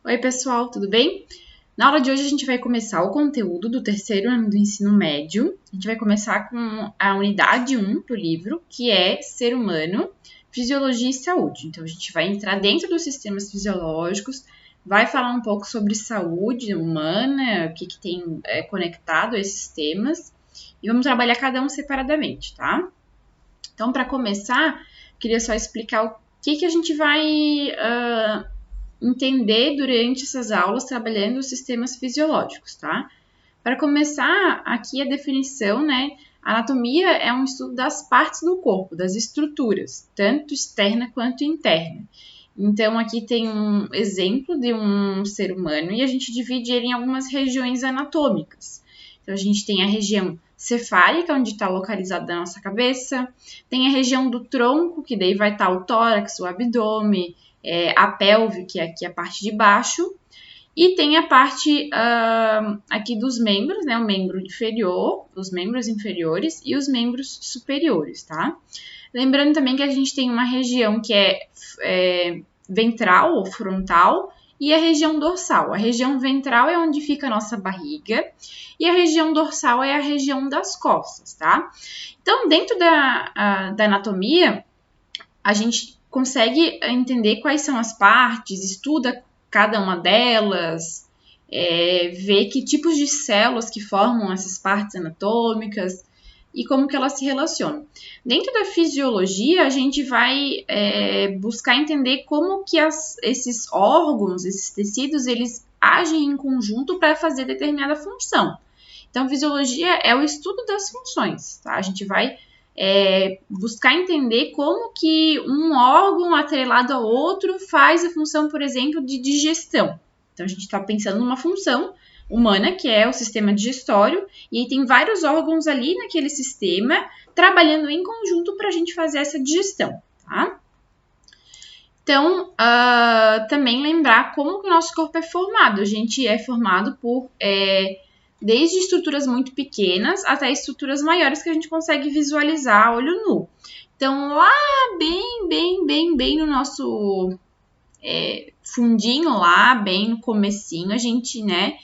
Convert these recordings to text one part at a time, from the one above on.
Oi, pessoal, tudo bem? Na aula de hoje a gente vai começar o conteúdo do terceiro ano do ensino médio. A gente vai começar com a unidade 1 do livro, que é Ser Humano, Fisiologia e Saúde. Então, a gente vai entrar dentro dos sistemas fisiológicos, vai falar um pouco sobre saúde humana, o que tem conectado a esses temas, e vamos trabalhar cada um separadamente, tá? Então, para começar, queria só explicar o que a gente vai entender durante essas aulas trabalhando os sistemas fisiológicos, tá? Para começar, aqui a definição, né? A anatomia é um estudo das partes do corpo, das estruturas, tanto externa quanto interna. Então, aqui tem um exemplo de um ser humano e a gente divide ele em algumas regiões anatômicas. Então, a gente tem a região cefálica, onde está localizada a nossa cabeça, tem a região do tronco, que daí vai estar o tórax, o abdômen, a pelve, que é aqui a parte de baixo, e tem a parte aqui dos membros, né? O membro inferior, os membros inferiores e os membros superiores, tá? Lembrando também que a gente tem uma região que é ventral ou frontal e a região dorsal. A região ventral é onde fica a nossa barriga e a região dorsal é a região das costas, tá? Então, dentro da anatomia, a gente consegue entender quais são as partes, estuda cada uma delas, vê que tipos de células que formam essas partes anatômicas e como que elas se relacionam. Dentro da fisiologia, a gente vai buscar entender como que esses órgãos, esses tecidos, eles agem em conjunto para fazer determinada função. Então, fisiologia é o estudo das funções, tá? A gente vai buscar entender como que um órgão atrelado ao outro faz a função, por exemplo, de digestão. Então, a gente está pensando numa função humana, que é o sistema digestório, e aí tem vários órgãos ali naquele sistema trabalhando em conjunto para a gente fazer essa digestão, tá? Então, também lembrar como que o nosso corpo é formado. A gente é formado por desde estruturas muito pequenas até estruturas maiores que a gente consegue visualizar a olho nu. Então, lá bem no nosso fundinho lá, bem no comecinho, a gente, né,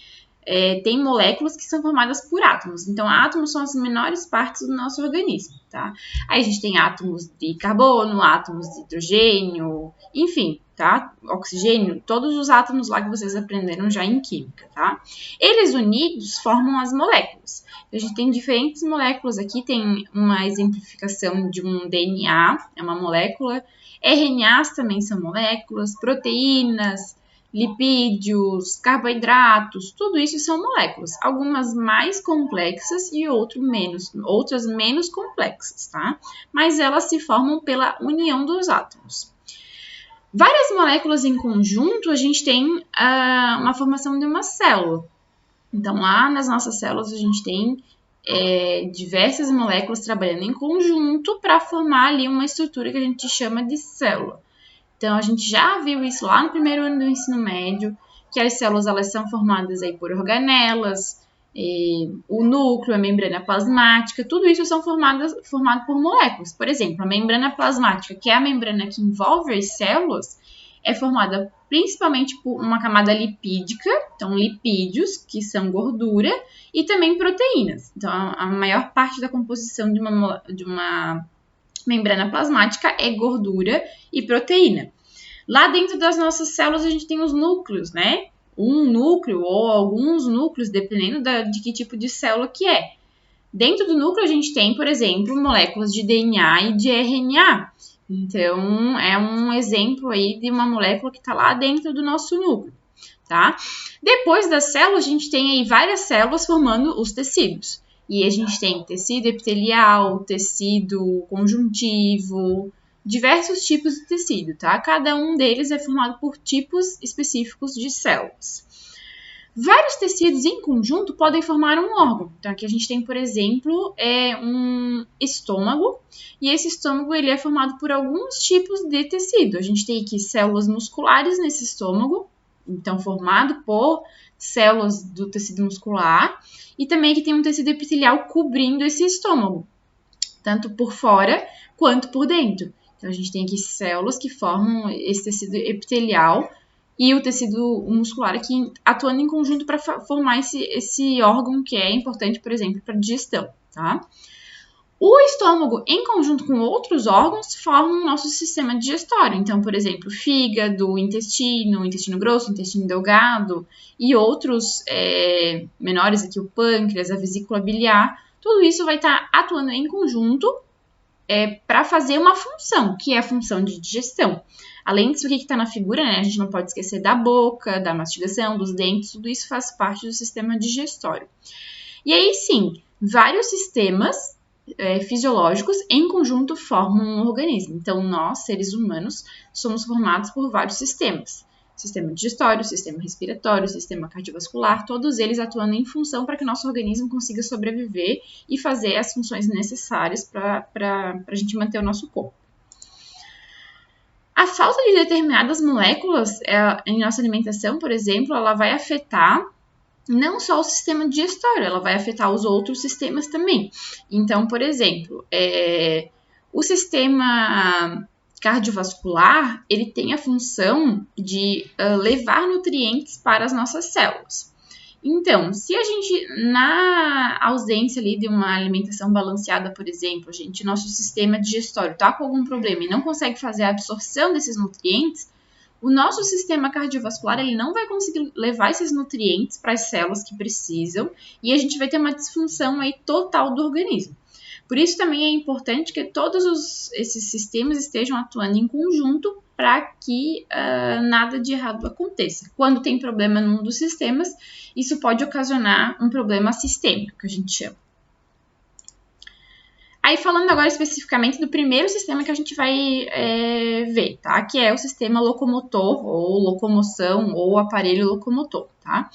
tem moléculas que são formadas por átomos. Então, átomos são as menores partes do nosso organismo, tá? Aí a gente tem átomos de carbono, átomos de hidrogênio, enfim, tá? Oxigênio, todos os átomos lá que vocês aprenderam já em química, tá? Eles unidos formam as moléculas. A gente tem diferentes moléculas aqui, tem uma exemplificação de um DNA, é uma molécula. RNAs também são moléculas, proteínas, lipídios, carboidratos, tudo isso são moléculas, algumas mais complexas e outras menos complexas, tá? Mas elas se formam pela união dos átomos. Várias moléculas em conjunto, a gente tem uma formação de uma célula. Então, lá nas nossas células, a gente tem diversas moléculas trabalhando em conjunto para formar ali uma estrutura que a gente chama de célula. Então, a gente já viu isso lá no primeiro ano do ensino médio, que as células elas são formadas aí por organelas, o núcleo, a membrana plasmática, tudo isso são formado por moléculas. Por exemplo, a membrana plasmática, que é a membrana que envolve as células, é formada principalmente por uma camada lipídica, então lipídios, que são gordura, e também proteínas. Então, a maior parte da composição de uma membrana plasmática é gordura e proteína. Lá dentro das nossas células a gente tem os núcleos, né? Um núcleo ou alguns núcleos, dependendo de que tipo de célula que é. Dentro do núcleo a gente tem, por exemplo, moléculas de DNA e de RNA. Então, é um exemplo aí de uma molécula que está lá dentro do nosso núcleo, tá? Depois das células, a gente tem aí várias células formando os tecidos. E a gente tem tecido epitelial, tecido conjuntivo, diversos tipos de tecido, tá? Cada um deles é formado por tipos específicos de células. Vários tecidos em conjunto podem formar um órgão. Então, aqui a gente tem, por exemplo, um estômago, e esse estômago ele é formado por alguns tipos de tecido. A gente tem aqui células musculares nesse estômago, então formado por células do tecido muscular, e também que tem um tecido epitelial cobrindo esse estômago, tanto por fora quanto por dentro. Então, a gente tem aqui células que formam esse tecido epitelial e o tecido muscular aqui atuando em conjunto para formar esse órgão que é importante, por exemplo, para a digestão, tá? O estômago, em conjunto com outros órgãos, formam o nosso sistema digestório. Então, por exemplo, fígado, intestino grosso, intestino delgado e outros menores aqui, o pâncreas, a vesícula biliar. Tudo isso vai estar atuando em conjunto para fazer uma função, que é a função de digestão. Além disso, o que está na figura, né? A gente não pode esquecer da boca, da mastigação, dos dentes, tudo isso faz parte do sistema digestório. E aí, sim, vários sistemas fisiológicos em conjunto formam um organismo. Então, nós, seres humanos, somos formados por vários sistemas. Sistema digestório, sistema respiratório, sistema cardiovascular, todos eles atuando em função para que o nosso organismo consiga sobreviver e fazer as funções necessárias para a gente manter o nosso corpo. A falta de determinadas moléculas em nossa alimentação, por exemplo, ela vai afetar não só o sistema digestório, ela vai afetar os outros sistemas também. Então, por exemplo, o sistema cardiovascular, ele tem a função de levar nutrientes para as nossas células. Então, se a gente, na ausência ali de uma alimentação balanceada, por exemplo, nosso sistema digestório está com algum problema e não consegue fazer a absorção desses nutrientes, o nosso sistema cardiovascular ele não vai conseguir levar esses nutrientes para as células que precisam e a gente vai ter uma disfunção aí total do organismo. Por isso também é importante que todos esses sistemas estejam atuando em conjunto para que nada de errado aconteça. Quando tem problema num dos sistemas, isso pode ocasionar um problema sistêmico, que a gente chama. Aí, falando agora especificamente do primeiro sistema que a gente vai ver, tá? Que é o sistema locomotor, ou locomoção, ou aparelho locomotor, tá?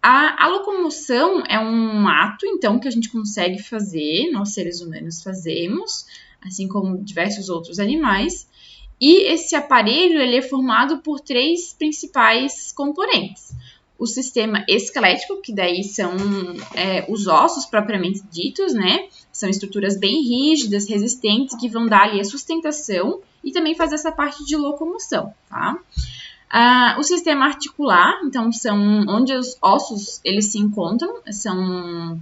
A locomoção é um ato, então, que a gente consegue fazer, nós seres humanos fazemos, assim como diversos outros animais, e esse aparelho ele é formado por 3 principais componentes. O sistema esquelético, que daí são os ossos propriamente ditos, né? São estruturas bem rígidas, resistentes, que vão dar ali a sustentação e também fazer essa parte de locomoção, tá? O sistema articular, então, são onde os ossos eles se encontram, são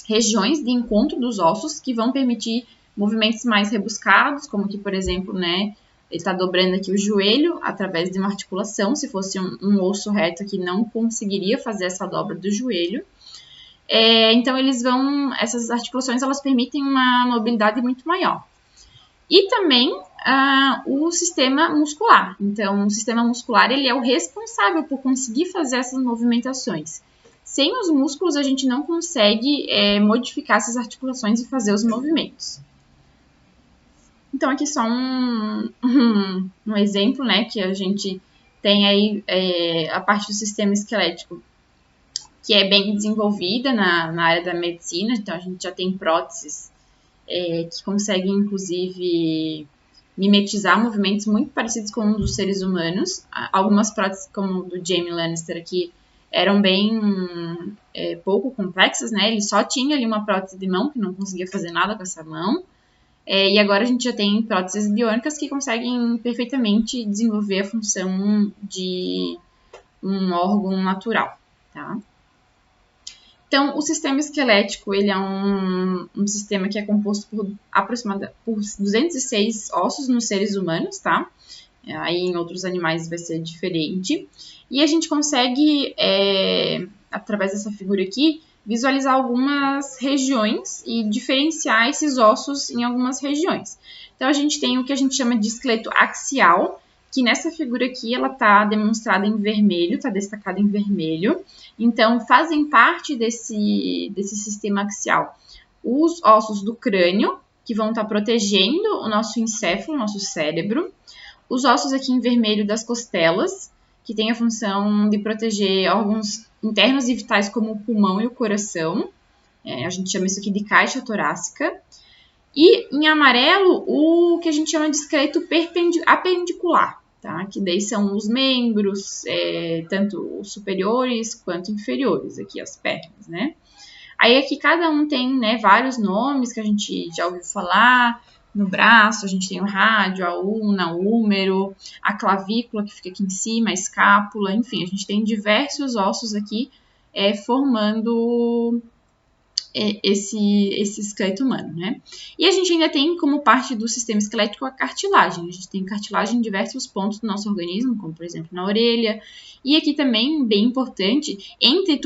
regiões de encontro dos ossos que vão permitir movimentos mais rebuscados, como aqui, por exemplo, né? Ele está dobrando aqui o joelho através de uma articulação. Se fosse um osso reto aqui, não conseguiria fazer essa dobra do joelho. Então, essas articulações elas permitem uma mobilidade muito maior. E também o sistema muscular. Então, o sistema muscular ele é o responsável por conseguir fazer essas movimentações. Sem os músculos, a gente não consegue modificar essas articulações e fazer os movimentos. Então, aqui só um exemplo, né, que a gente tem aí a parte do sistema esquelético, que é bem desenvolvida na área da medicina. Então, a gente já tem próteses que conseguem, inclusive, mimetizar movimentos muito parecidos com os dos seres humanos. Algumas próteses, como o do Jamie Lannister aqui, eram bem pouco complexas, né? Ele só tinha ali uma prótese de mão, que não conseguia fazer nada com essa mão. E agora a gente já tem próteses biônicas que conseguem perfeitamente desenvolver a função de um órgão natural, tá? Então, o sistema esquelético, ele é um sistema que é composto por aproximadamente 206 ossos nos seres humanos, tá? Aí em outros animais vai ser diferente. E a gente consegue, através dessa figura aqui, visualizar algumas regiões e diferenciar esses ossos em algumas regiões. Então, a gente tem o que a gente chama de esqueleto axial, que nessa figura aqui ela está demonstrada em vermelho, está destacada em vermelho. Então, fazem parte desse sistema axial os ossos do crânio, que vão estar protegendo o nosso encéfalo, o nosso cérebro. Os ossos aqui em vermelho das costelas, que tem a função de proteger órgãos internos e vitais como o pulmão e o coração. A gente chama isso aqui de caixa torácica. E em amarelo, o que a gente chama de esqueleto apendicular, tá? Que daí são os membros, tanto os superiores quanto inferiores, aqui as pernas, né? Aí aqui cada um tem, né, vários nomes que a gente já ouviu falar, no braço, a gente tem o rádio, a ulna, o húmero, a clavícula que fica aqui em cima, a escápula, enfim, a gente tem diversos ossos aqui formando esse esqueleto humano, né? E a gente ainda tem como parte do sistema esquelético a cartilagem. A gente tem cartilagem em diversos pontos do nosso organismo, como por exemplo na orelha. E aqui também, bem importante, entre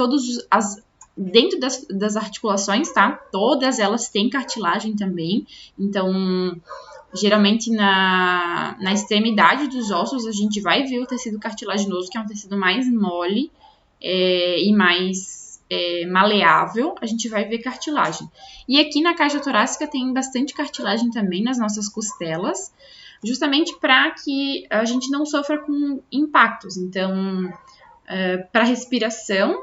dentro das articulações, tá? Todas elas têm cartilagem também. Então, geralmente na extremidade dos ossos a gente vai ver o tecido cartilaginoso, que é um tecido mais mole e mais maleável, a gente vai ver cartilagem. E aqui na caixa torácica tem bastante cartilagem também nas nossas costelas, justamente para que a gente não sofra com impactos. Então, para respiração,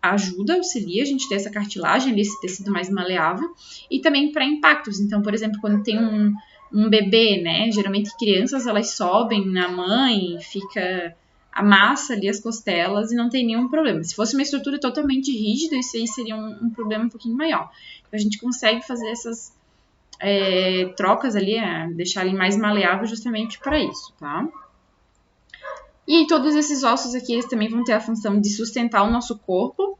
ajuda, auxilia a gente ter essa cartilagem, esse tecido mais maleável, e também para impactos. Então, por exemplo, quando tem um bebê, né? Geralmente crianças, elas sobem na mãe, fica amassa ali as costelas e não tem nenhum problema. Se fosse uma estrutura totalmente rígida, isso aí seria um problema um pouquinho maior. Então, a gente consegue fazer essas trocas ali, deixar ele mais maleável justamente para isso, tá? E todos esses ossos aqui, eles também vão ter a função de sustentar o nosso corpo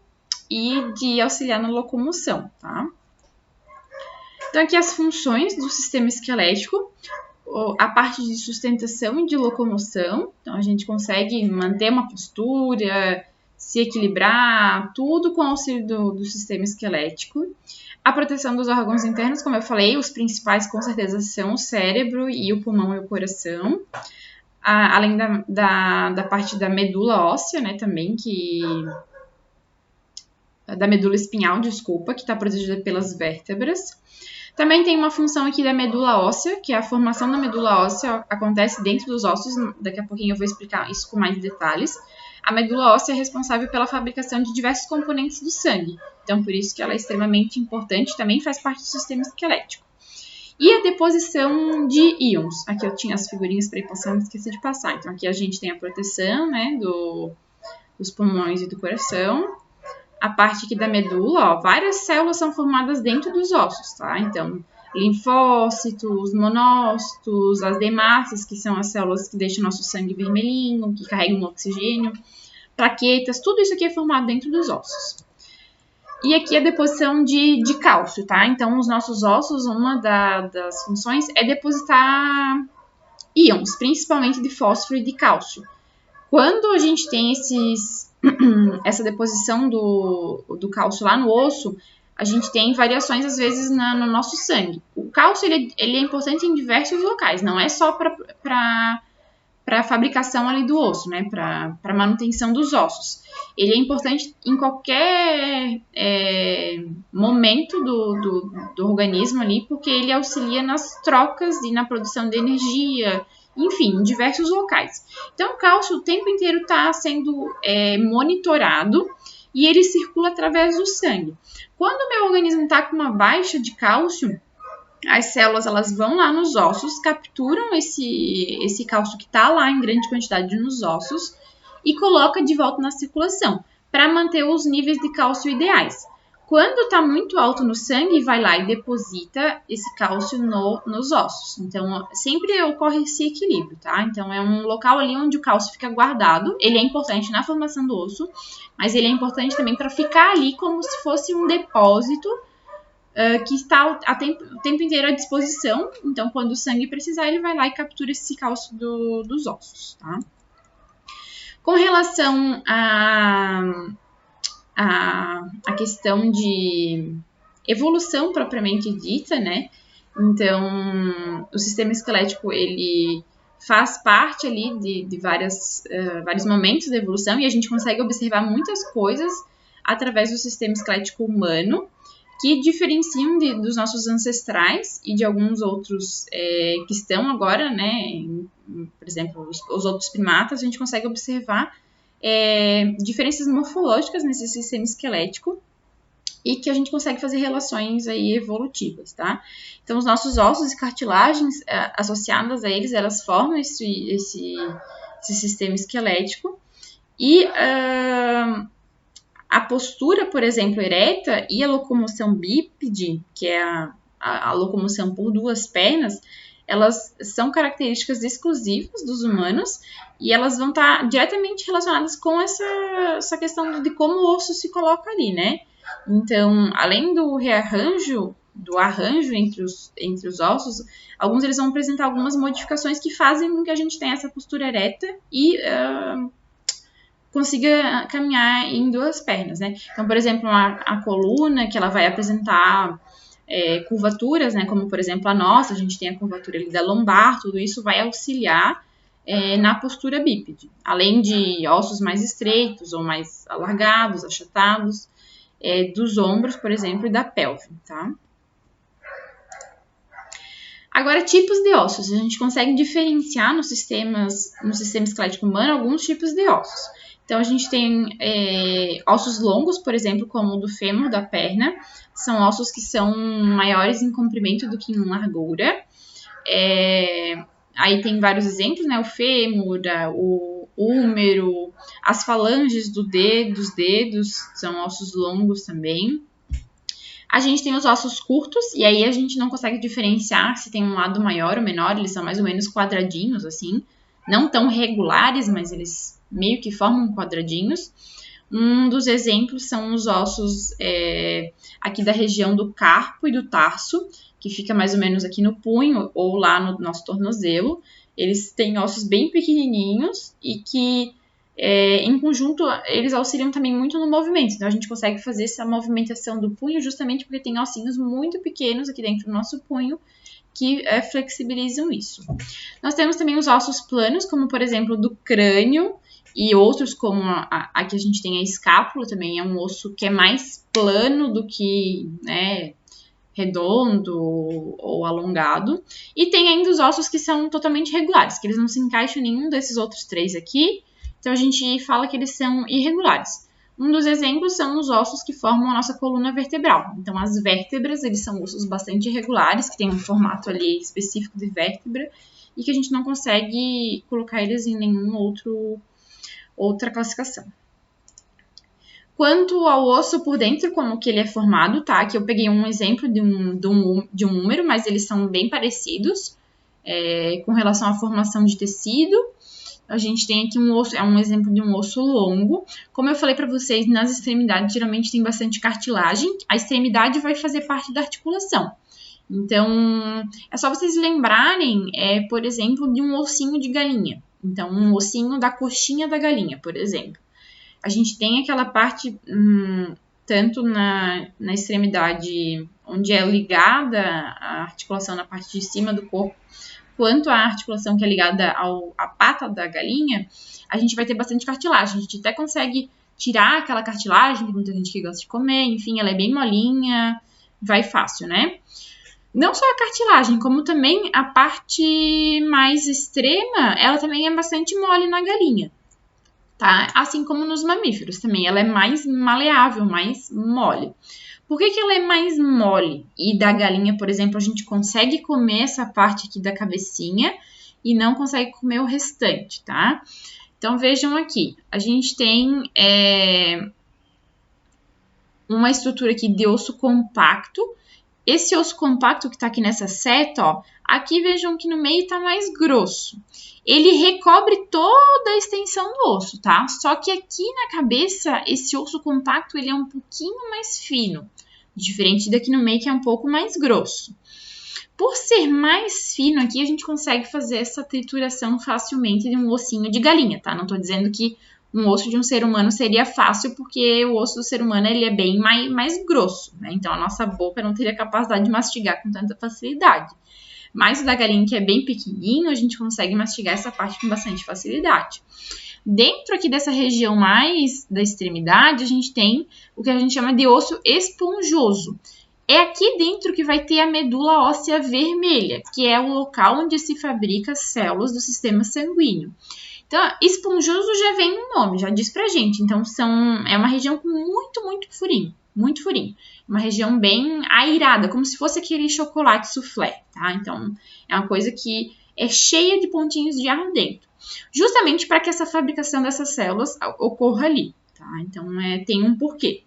e de auxiliar na locomoção, tá? Então, aqui as funções do sistema esquelético, a parte de sustentação e de locomoção. Então, a gente consegue manter uma postura, se equilibrar, tudo com o auxílio do sistema esquelético. A proteção dos órgãos internos, como eu falei, os principais com certeza são o cérebro e o pulmão e o coração. Além da parte da medula óssea, né, também, da medula espinhal, desculpa, que está protegida pelas vértebras. Também tem uma função aqui da medula óssea, que é a formação da medula óssea acontece dentro dos ossos. Daqui a pouquinho eu vou explicar isso com mais detalhes. A medula óssea é responsável pela fabricação de diversos componentes do sangue. Então, por isso que ela é extremamente importante, também faz parte do sistema esquelético. E a deposição de íons. Aqui eu tinha as figurinhas para ir passando, esqueci de passar. Então, aqui a gente tem a proteção, né, dos pulmões e do coração. A parte aqui da medula, ó, várias células são formadas dentro dos ossos, tá? Então, linfócitos, monócitos, as hemácias, que são as células que deixam o nosso sangue vermelhinho, que carregam o oxigênio, plaquetas, tudo isso aqui é formado dentro dos ossos. E aqui a deposição de cálcio, tá? Então, os nossos ossos, uma das funções é depositar íons, principalmente de fósforo e de cálcio. Quando a gente tem essa deposição do cálcio lá no osso, a gente tem variações, às vezes, no nosso sangue. O cálcio, ele é importante em diversos locais, não é só para a fabricação ali do osso, né? Para a manutenção dos ossos. Ele é importante em qualquer momento do organismo ali, porque ele auxilia nas trocas e na produção de energia, enfim, em diversos locais. Então, o cálcio o tempo inteiro está sendo monitorado e ele circula através do sangue. Quando o meu organismo está com uma baixa de cálcio, as células elas vão lá nos ossos, capturam esse cálcio que está lá em grande quantidade nos ossos e coloca de volta na circulação para manter os níveis de cálcio ideais. Quando está muito alto no sangue, vai lá e deposita esse cálcio nos ossos. Então, sempre ocorre esse equilíbrio, tá? Então, é um local ali onde o cálcio fica guardado. Ele é importante na formação do osso, mas ele é importante também para ficar ali como se fosse um depósito que está o tempo inteiro à disposição. Então, quando o sangue precisar, ele vai lá e captura esse cálcio dos ossos, tá? Com relação a questão de evolução propriamente dita, né? Então, o sistema esquelético, ele faz parte ali de vários momentos da evolução e a gente consegue observar muitas coisas através do sistema esquelético humano que diferenciam dos nossos ancestrais e de alguns outros que estão agora, né? Por exemplo, os outros primatas, a gente consegue observar diferenças morfológicas nesse sistema esquelético e que a gente consegue fazer relações aí evolutivas, tá? Então, os nossos ossos e cartilagens associadas a eles, elas formam esse sistema esquelético e a postura, por exemplo, ereta e a locomoção bípede, que é a locomoção por duas pernas, elas são características exclusivas dos humanos e elas vão estar diretamente relacionadas com essa questão de como o osso se coloca ali, né? Então, além do rearranjo, do arranjo entre os ossos, alguns eles vão apresentar algumas modificações que fazem com que a gente tenha essa postura ereta e consiga caminhar em duas pernas, né? Então, por exemplo, a coluna, que ela vai apresentar curvaturas, né? Como, por exemplo, a nossa, a gente tem a curvatura ali da lombar, tudo isso vai auxiliar na postura bípede. Além de ossos mais estreitos ou mais alargados, achatados, dos ombros, por exemplo, e da pelve, tá? Agora, tipos de ossos. A gente consegue diferenciar no sistema esquelético humano alguns tipos de ossos. Então, a gente tem ossos longos, por exemplo, como o do fêmur da perna. São ossos que são maiores em comprimento do que em largura. Aí tem vários exemplos, né? O fêmur, o húmero, as falanges dos dedos, são ossos longos também. A gente tem os ossos curtos, e aí a gente não consegue diferenciar se tem um lado maior ou menor, eles são mais ou menos quadradinhos, assim. Não tão regulares, mas eles meio que formam quadradinhos. Um dos exemplos são os ossos aqui da região do carpo e do tarso, que fica mais ou menos aqui no punho ou lá no nosso tornozelo. Eles têm ossos bem pequenininhos e que, em conjunto, eles auxiliam também muito no movimento. Então, a gente consegue fazer essa movimentação do punho justamente porque tem ossinhos muito pequenos aqui dentro do nosso punho que flexibilizam isso. Nós temos também os ossos planos, como, por exemplo, do crânio, e outros, como aqui a gente tem a escápula, também é um osso que é mais plano do que redondo ou alongado. E tem ainda os ossos que são totalmente regulares, que eles não se encaixam em nenhum desses outros três aqui. Então, a gente fala que eles são irregulares. Um dos exemplos são os ossos que formam a nossa coluna vertebral. Então, as vértebras, eles são ossos bastante irregulares, que têm um formato ali específico de vértebra e que a gente não consegue colocar eles em nenhum outra classificação. Quanto ao osso por dentro, como que ele é formado, tá? Aqui eu peguei um exemplo de um húmero, mas eles são bem parecidos com relação à formação de tecido. A gente tem aqui um osso, é um exemplo de um osso longo. Como eu falei para vocês, nas extremidades geralmente tem bastante cartilagem. A extremidade vai fazer parte da articulação. Então, é só vocês lembrarem, por exemplo, de um ossinho de galinha. Então, um ossinho da coxinha da galinha, por exemplo. A gente tem aquela parte, tanto na extremidade onde é ligada a articulação na parte de cima do corpo, quanto a articulação que é ligada à pata da galinha, a gente vai ter bastante cartilagem. A gente até consegue tirar aquela cartilagem, tem muita gente que gosta de comer, enfim, ela é bem molinha, vai fácil, né? Não só a cartilagem, como também a parte mais extrema, ela também é bastante mole na galinha, tá? Assim como nos mamíferos também, ela é mais maleável, mais mole. Por que ela é mais mole? E da galinha, por exemplo, a gente consegue comer essa parte aqui da cabecinha e não consegue comer o restante, tá? Então, vejam aqui, a gente tem uma estrutura aqui de osso compacto. Esse osso compacto que está aqui nessa seta, ó, aqui vejam que no meio está mais grosso. Ele recobre toda a extensão do osso, tá? Só que aqui na cabeça, esse osso compacto, ele é um pouquinho mais fino. Diferente daqui no meio, que é um pouco mais grosso. Por ser mais fino aqui, a gente consegue fazer essa trituração facilmente de um ossinho de galinha, tá? Não tô dizendo que um osso de um ser humano seria fácil, porque o osso do ser humano ele é bem mais grosso, né? Então, a nossa boca não teria capacidade de mastigar com tanta facilidade. Mas o da galinha, que é bem pequenininho, a gente consegue mastigar essa parte com bastante facilidade. Dentro aqui dessa região mais da extremidade, a gente tem o que a gente chama de osso esponjoso. É aqui dentro que vai ter a medula óssea vermelha, que é o local onde se fabrica as células do sistema sanguíneo. Então, esponjoso já vem no nome, já diz pra gente. Então, é uma região com muito furinho, muito furinho. Uma região bem airada, como se fosse aquele chocolate soufflé, tá? Então, é uma coisa que é cheia de pontinhos de ar dentro. Justamente para que essa fabricação dessas células ocorra ali, tá? Então, tem um porquê.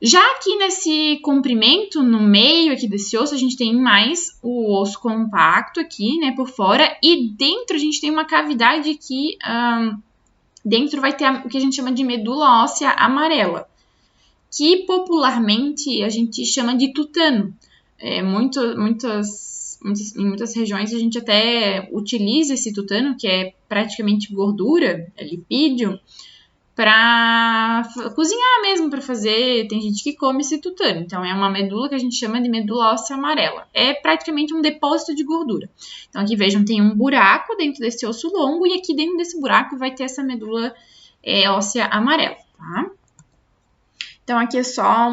Já aqui nesse comprimento, no meio aqui desse osso, a gente tem mais o osso compacto aqui, né, por fora, e dentro a gente tem uma cavidade aqui, dentro vai ter o que a gente chama de medula óssea amarela, que popularmente a gente chama de tutano. Em muitas regiões a gente até utiliza esse tutano, que é praticamente gordura, é lipídio, para cozinhar mesmo, para fazer. Tem gente que come esse tutano, então é uma medula que a gente chama de medula óssea amarela. É praticamente um depósito de gordura. Então aqui vejam, tem um buraco dentro desse osso longo e aqui dentro desse buraco vai ter essa medula óssea amarela, tá? Então, aqui é só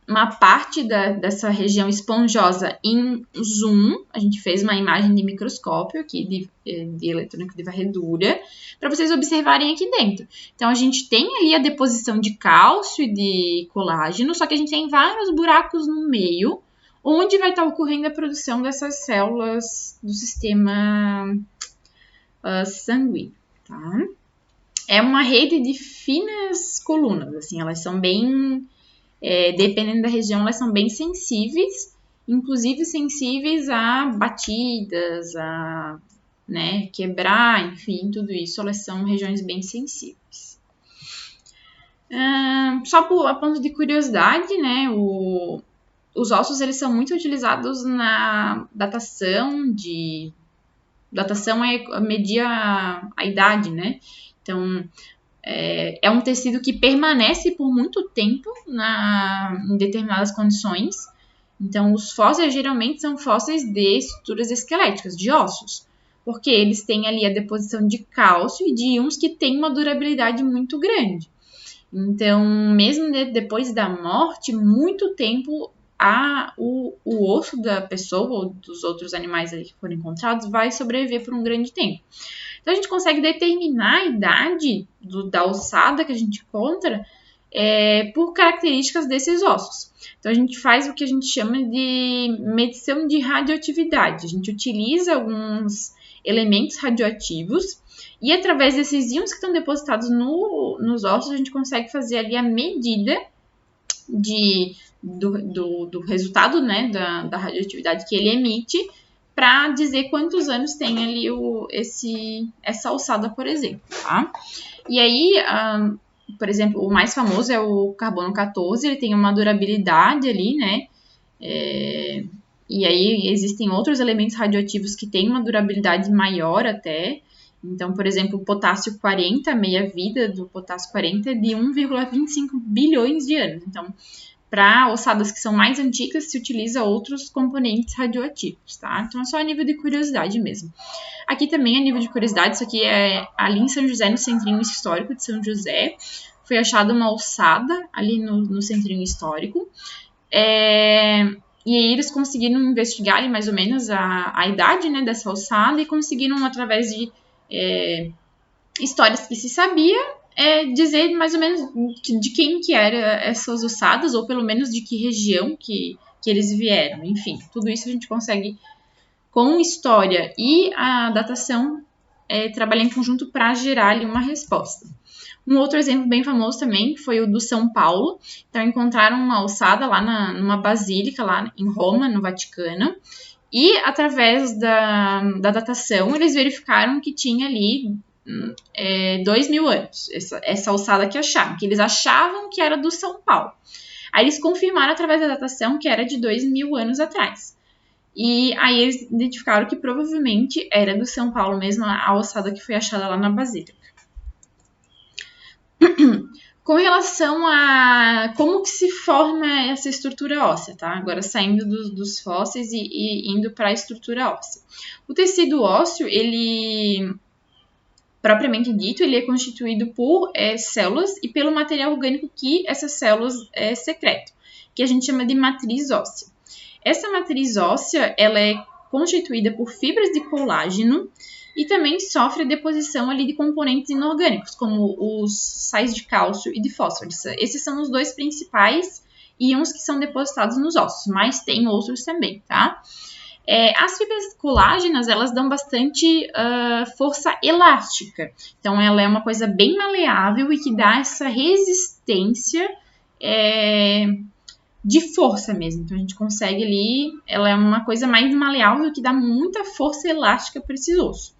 uma parte dessa região esponjosa em zoom. A gente fez uma imagem de microscópio aqui, de eletrônico de varredura, para vocês observarem aqui dentro. Então, a gente tem ali a deposição de cálcio e de colágeno, só que a gente tem vários buracos no meio, onde vai estar ocorrendo a produção dessas células do sistema sanguíneo, tá? É uma rede de finas colunas, assim, elas são bem, dependendo da região, elas são bem sensíveis, inclusive sensíveis a batidas, a, né, quebrar, enfim, tudo isso, elas são regiões bem sensíveis. Só a ponto de curiosidade, né, os ossos, eles são muito utilizados na datação Datação é medir a idade, né? Então, é um tecido que permanece por muito tempo em determinadas condições. Então, os fósseis geralmente são fósseis de estruturas esqueléticas, de ossos, porque eles têm ali a deposição de cálcio e de íons que têm uma durabilidade muito grande. Então, mesmo depois da morte, muito tempo o osso da pessoa ou dos outros animais ali que foram encontrados vai sobreviver por um grande tempo. Então, a gente consegue determinar a idade da ossada que a gente encontra por características desses ossos. Então, a gente faz o que a gente chama de medição de radioatividade. A gente utiliza alguns elementos radioativos e, através desses íons que estão depositados nos ossos, a gente consegue fazer ali a medida do resultado, né, da radioatividade que ele emite, para dizer quantos anos tem ali essa ossada, por exemplo, tá? E aí, por exemplo, o mais famoso é o carbono 14, ele tem uma durabilidade ali, né? E aí existem outros elementos radioativos que têm uma durabilidade maior até. Então, por exemplo, o potássio 40, a meia-vida do potássio 40 é de 1,25 bilhões de anos. Então, para ossadas que são mais antigas, se utiliza outros componentes radioativos, tá? Então, é só a nível de curiosidade mesmo. Aqui também, a nível de curiosidade, isso aqui é ali em São José, no Centrinho Histórico de São José. Foi achada uma ossada ali no Centrinho Histórico. E aí eles conseguiram investigar ali, mais ou menos a idade, né, dessa ossada e conseguiram, através de histórias que se sabia, dizer mais ou menos de quem que eram essas ossadas, ou pelo menos de que região que eles vieram. Enfim, tudo isso a gente consegue, com história e a datação, trabalhar em conjunto para gerar ali uma resposta. Um outro exemplo bem famoso também foi o do São Paulo. Então, encontraram uma ossada lá numa basílica, lá em Roma, no Vaticano, e através da datação, eles verificaram que tinha ali 2.000 anos, essa ossada que acharam, que eles achavam que era do São Paulo. Aí eles confirmaram através da datação que era de 2.000 anos atrás. E aí eles identificaram que provavelmente era do São Paulo mesmo, a ossada que foi achada lá na Basílica. Com relação a como que se forma essa estrutura óssea, tá? Agora saindo dos fósseis e indo para a estrutura óssea. O tecido ósseo, ele, propriamente dito, ele é constituído por células e pelo material orgânico que essas células secretam, que a gente chama de matriz óssea. Essa matriz óssea, ela é constituída por fibras de colágeno e também sofre a deposição ali de componentes inorgânicos, como os sais de cálcio e de fósforo. Esses são os dois principais íons que são depositados nos ossos, mas tem outros também, tá? As fibras colágenas, elas dão bastante força elástica. Então, ela é uma coisa bem maleável e que dá essa resistência de força mesmo. Então, a gente consegue ali, ela é uma coisa mais maleável que dá muita força elástica para esse osso.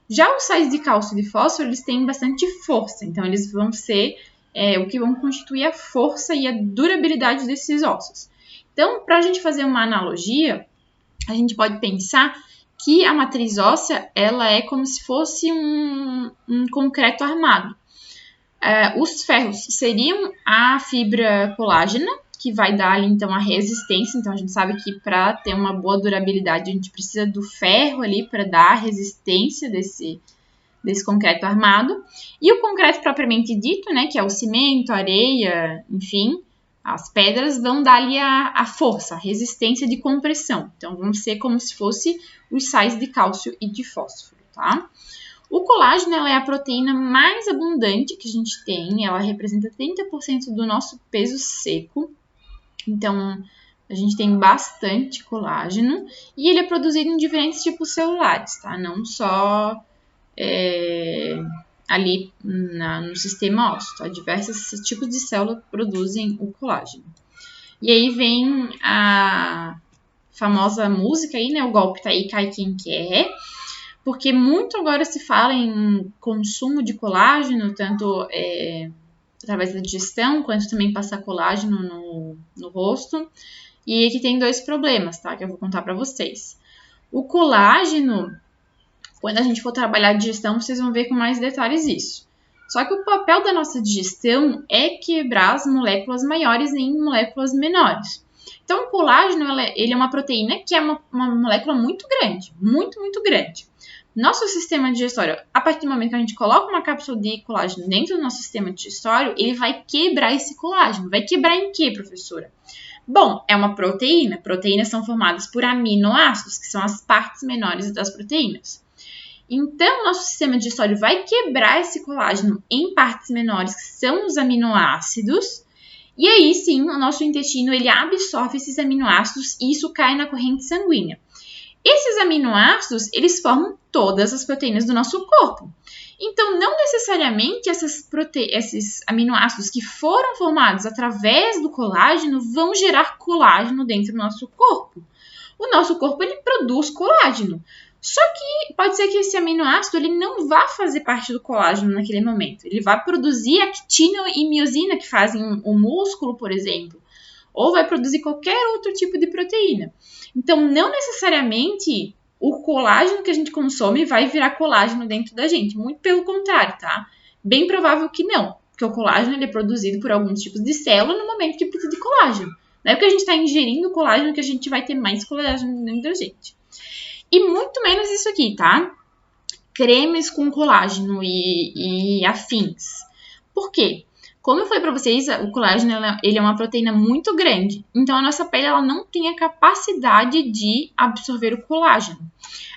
Já os sais de cálcio e de fósforo, eles têm bastante força. Então, eles vão ser o que vão constituir a força e a durabilidade desses ossos. Então, para a gente fazer uma analogia, a gente pode pensar que a matriz óssea, ela é como se fosse um concreto armado. Os ferros seriam a fibra colágena, que vai dar ali, então, a resistência. Então, a gente sabe que para ter uma boa durabilidade, a gente precisa do ferro ali para dar a resistência desse concreto armado. E o concreto propriamente dito, né, que é o cimento, a areia, enfim, as pedras vão dar ali a força, a resistência de compressão. Então, vão ser como se fosse os sais de cálcio e de fósforo, tá? O colágeno, ela é a proteína mais abundante que a gente tem. Ela representa 30% do nosso peso seco. Então, a gente tem bastante colágeno. E ele é produzido em diferentes tipos celulares, tá? Não só ali no sistema ósseo, tá? Diversos tipos de célula produzem o colágeno. E aí vem a famosa música aí, né? O golpe tá aí, cai quem quer. Porque muito agora se fala em consumo de colágeno, tanto através da digestão, quanto também passar colágeno no rosto. E aqui tem 2 problemas, tá? Que eu vou contar para vocês. O colágeno, quando a gente for trabalhar a digestão, vocês vão ver com mais detalhes isso. Só que o papel da nossa digestão é quebrar as moléculas maiores em moléculas menores. Então, o colágeno, ele é uma proteína que é uma molécula muito grande, muito, muito grande. Nosso sistema digestório, a partir do momento que a gente coloca uma cápsula de colágeno dentro do nosso sistema digestório, ele vai quebrar esse colágeno. Vai quebrar em quê, professora? Bom, é uma proteína. Proteínas são formadas por aminoácidos, que são as partes menores das proteínas. Então, nosso sistema digestório vai quebrar esse colágeno em partes menores, que são os aminoácidos. E aí, sim, o nosso intestino ele absorve esses aminoácidos e isso cai na corrente sanguínea. Esses aminoácidos, eles formam todas as proteínas do nosso corpo. Então, não necessariamente esses aminoácidos que foram formados através do colágeno vão gerar colágeno dentro do nosso corpo. O nosso corpo, ele produz colágeno. Só que pode ser que esse aminoácido ele não vá fazer parte do colágeno naquele momento. Ele vai produzir actina e miosina, que fazem o músculo, por exemplo. Ou vai produzir qualquer outro tipo de proteína. Então, não necessariamente o colágeno que a gente consome vai virar colágeno dentro da gente. Muito pelo contrário, tá? Bem provável que não. Porque o colágeno ele é produzido por alguns tipos de célula no momento que precisa de colágeno. Não é porque a gente está ingerindo colágeno que a gente vai ter mais colágeno dentro da gente. E muito menos isso aqui, tá? Cremes com colágeno e afins. Por quê? Como eu falei para vocês, o colágeno ele é uma proteína muito grande. Então, a nossa pele ela não tem a capacidade de absorver o colágeno.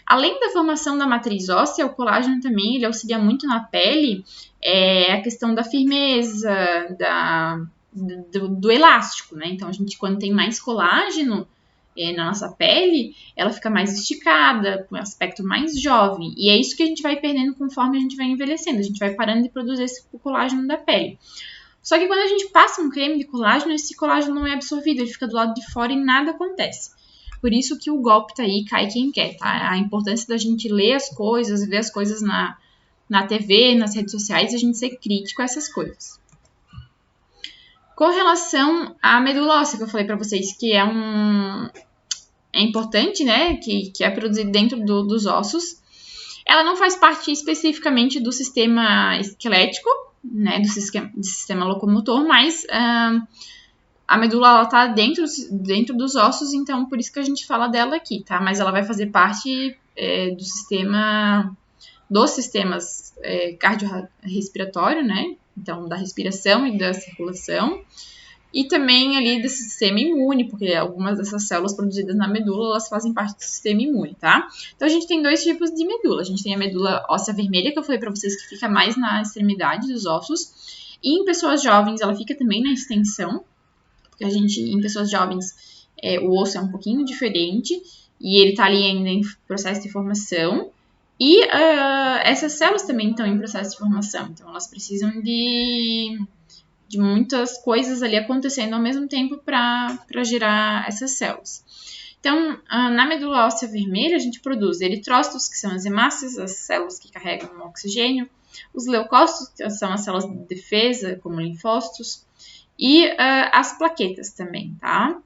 Além da formação da matriz óssea, o colágeno também ele auxilia muito na pele a questão da firmeza, do elástico, né? Então, a gente, quando tem mais colágeno na nossa pele, ela fica mais esticada, com um aspecto mais jovem. E é isso que a gente vai perdendo conforme a gente vai envelhecendo. A gente vai parando de produzir esse colágeno da pele. Só que quando a gente passa um creme de colágeno, esse colágeno não é absorvido, ele fica do lado de fora e nada acontece. Por isso que o golpe tá aí, cai quem quer, tá? A importância da gente ler as coisas, ver as coisas na TV, nas redes sociais, e a gente ser crítico a essas coisas. Com relação à medula óssea, que eu falei para vocês, que é importante, né? Que é produzido dentro dos ossos. Ela não faz parte especificamente do sistema esquelético, né, do sistema locomotor, mas a medula está dentro dos ossos, então por isso que a gente fala dela aqui, tá? Mas ela vai fazer parte dos sistemas cardiorrespiratório, né? Então, da respiração e da circulação. E também ali desse sistema imune, porque algumas dessas células produzidas na medula, elas fazem parte do sistema imune, tá? Então, a gente tem 2 tipos de medula. A gente tem a medula óssea vermelha, que eu falei para vocês que fica mais na extremidade dos ossos. E em pessoas jovens, ela fica também na extensão, porque em pessoas jovens, o osso é um pouquinho diferente, e ele tá ali ainda em processo de formação. E essas células também estão em processo de formação, então elas precisam de de muitas coisas ali acontecendo ao mesmo tempo para gerar essas células. Então, na medula óssea vermelha, a gente produz eritrócitos, que são as hemácias, as células que carregam o oxigênio, os leucócitos, que são as células de defesa, como linfócitos, e as plaquetas também, tá?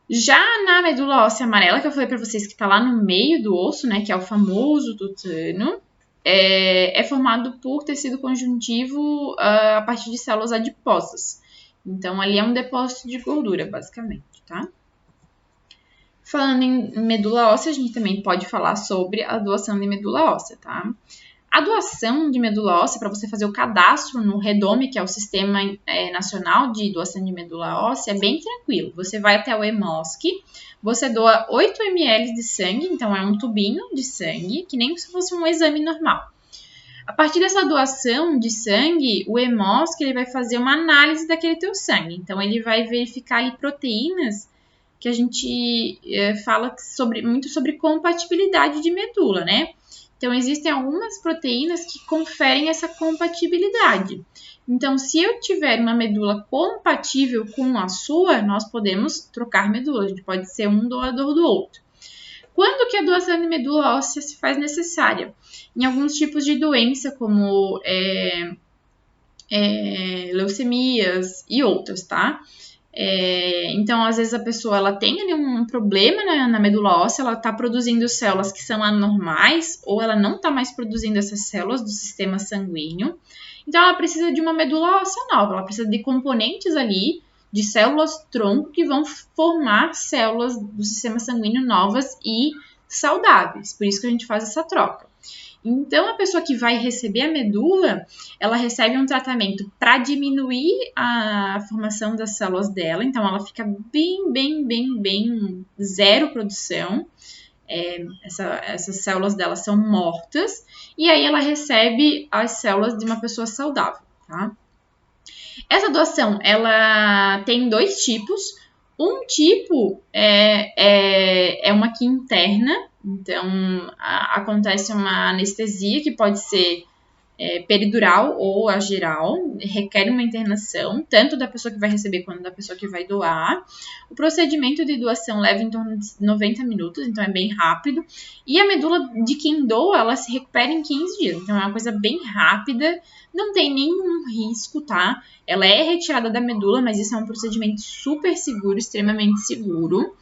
Já na medula óssea amarela, que eu falei para vocês que está lá no meio do osso, né, que é o famoso tutano, é formado por tecido conjuntivo a partir de células adiposas. Então, ali é um depósito de gordura, basicamente, tá? Falando em medula óssea, a gente também pode falar sobre a doação de medula óssea, tá? A doação de medula óssea, para você fazer o cadastro no REDOME, que é o Sistema Nacional de Doação de Medula Óssea, é bem tranquilo. Você vai até o EMOSC, você doa 8 ml de sangue, então é um tubinho de sangue, que nem se fosse um exame normal. A partir dessa doação de sangue, o EMOSC ele vai fazer uma análise daquele teu sangue. Então, ele vai verificar ali proteínas que a gente fala muito sobre compatibilidade de medula, né? Então, existem algumas proteínas que conferem essa compatibilidade. Então, se eu tiver uma medula compatível com a sua, nós podemos trocar medula. A gente pode ser um doador do outro. Quando que a doação de medula óssea se faz necessária? Em alguns tipos de doença, como leucemias e outras, tá? Então, às vezes a pessoa ela tem ali um problema na medula óssea, ela está produzindo células que são anormais ou ela não está mais produzindo essas células do sistema sanguíneo. Então, ela precisa de uma medula óssea nova, ela precisa de componentes ali, de células-tronco que vão formar células do sistema sanguíneo novas e saudáveis. Por isso que a gente faz essa troca. Então, a pessoa que vai receber a medula, ela recebe um tratamento para diminuir a formação das células dela. Então, ela fica bem zero produção. Essas células dela são mortas. E aí, ela recebe as células de uma pessoa saudável, tá? Essa doação, ela tem 2 tipos. Um tipo é uma aqui interna. Então, acontece uma anestesia que pode ser peridural ou a geral, requer uma internação, tanto da pessoa que vai receber quanto da pessoa que vai doar. O procedimento de doação leva em torno de 90 minutos, então é bem rápido. E a medula de quem doa, ela se recupera em 15 dias, então é uma coisa bem rápida, não tem nenhum risco, tá? Ela é retirada da medula, mas isso é um procedimento super seguro, extremamente seguro.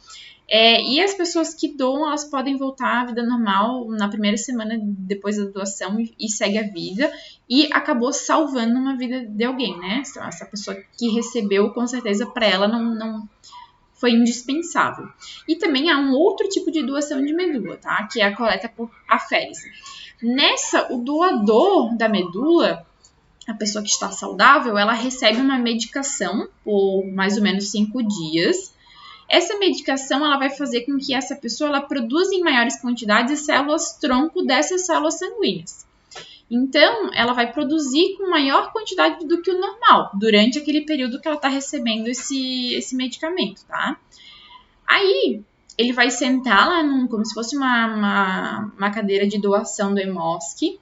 E as pessoas que doam, elas podem voltar à vida normal na primeira semana depois da doação e segue a vida. E acabou salvando uma vida de alguém, né? Então, essa pessoa que recebeu, com certeza, para ela não foi indispensável. E também há um outro tipo de doação de medula, tá? Que é a coleta por aférese. Nessa, o doador da medula, a pessoa que está saudável, ela recebe uma medicação por mais ou menos 5 dias. Essa medicação ela vai fazer com que essa pessoa ela produza em maiores quantidades células-tronco dessas células sanguíneas. Então, ela vai produzir com maior quantidade do que o normal, durante aquele período que ela está recebendo esse medicamento, tá? Aí, ele vai sentar lá como se fosse uma cadeira de doação do EMOSC.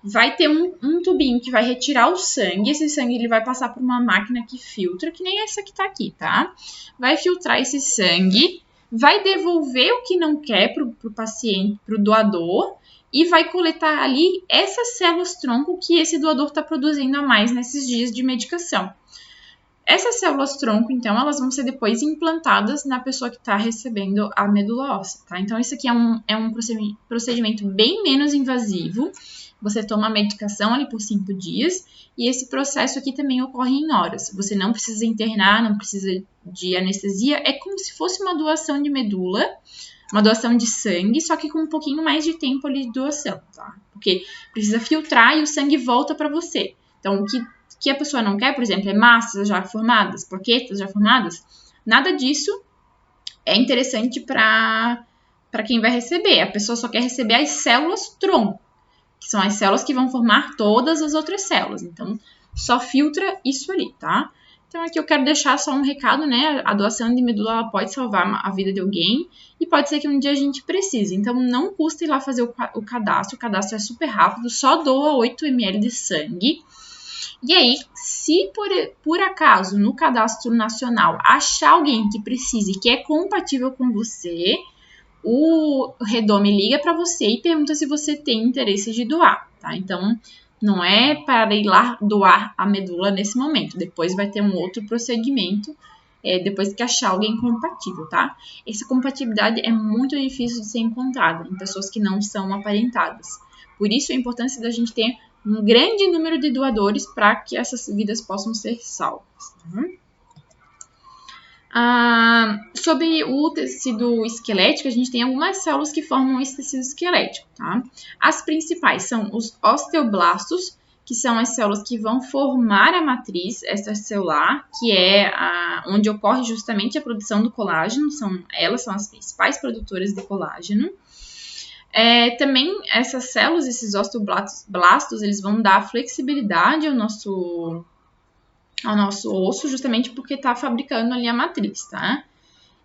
Vai ter um tubinho que vai retirar o sangue. Esse sangue ele vai passar por uma máquina que filtra, que nem essa que tá aqui, tá? Vai filtrar esse sangue, vai devolver o que não quer pro paciente, pro doador, e vai coletar ali essas células-tronco que esse doador está produzindo a mais nesses dias de medicação. Essas células-tronco, então, elas vão ser depois implantadas na pessoa que está recebendo a medula óssea, tá? Então, isso aqui é um procedimento bem menos invasivo. Você toma a medicação ali por 5 dias e esse processo aqui também ocorre em horas. Você não precisa internar, não precisa de anestesia. É como se fosse uma doação de medula, uma doação de sangue, só que com um pouquinho mais de tempo ali de doação, tá? Porque precisa filtrar e o sangue volta para você. Então, o que a pessoa não quer, por exemplo, é massas já formadas, plaquetas já formadas. Nada disso é interessante para quem vai receber. A pessoa só quer receber as células-tronco, que são as células que vão formar todas as outras células. Então, só filtra isso ali, tá? Então, aqui eu quero deixar só um recado, né? A doação de medula ela pode salvar a vida de alguém e pode ser que um dia a gente precise. Então, não custa ir lá fazer o cadastro. O cadastro é super rápido, só doa 8 ml de sangue. E aí, se por acaso no cadastro nacional achar alguém que precise, que é compatível com você, o Redome liga para você e pergunta se você tem interesse de doar, tá? Então, não é para ir lá doar a medula nesse momento. Depois vai ter um outro procedimento, depois que achar alguém compatível, tá? Essa compatibilidade é muito difícil de ser encontrada em pessoas que não são aparentadas. Por isso, a importância da gente ter um grande número de doadores para que essas vidas possam ser salvas. Sobre o tecido esquelético, a gente tem algumas células que formam esse tecido esquelético, tá? As principais são os osteoblastos, que são as células que vão formar a matriz extracelular, que é onde ocorre justamente a produção do colágeno, elas são as principais produtoras de colágeno. Também essas células, esses osteoblastos, eles vão dar flexibilidade ao nosso osso, justamente porque está fabricando ali a matriz, tá?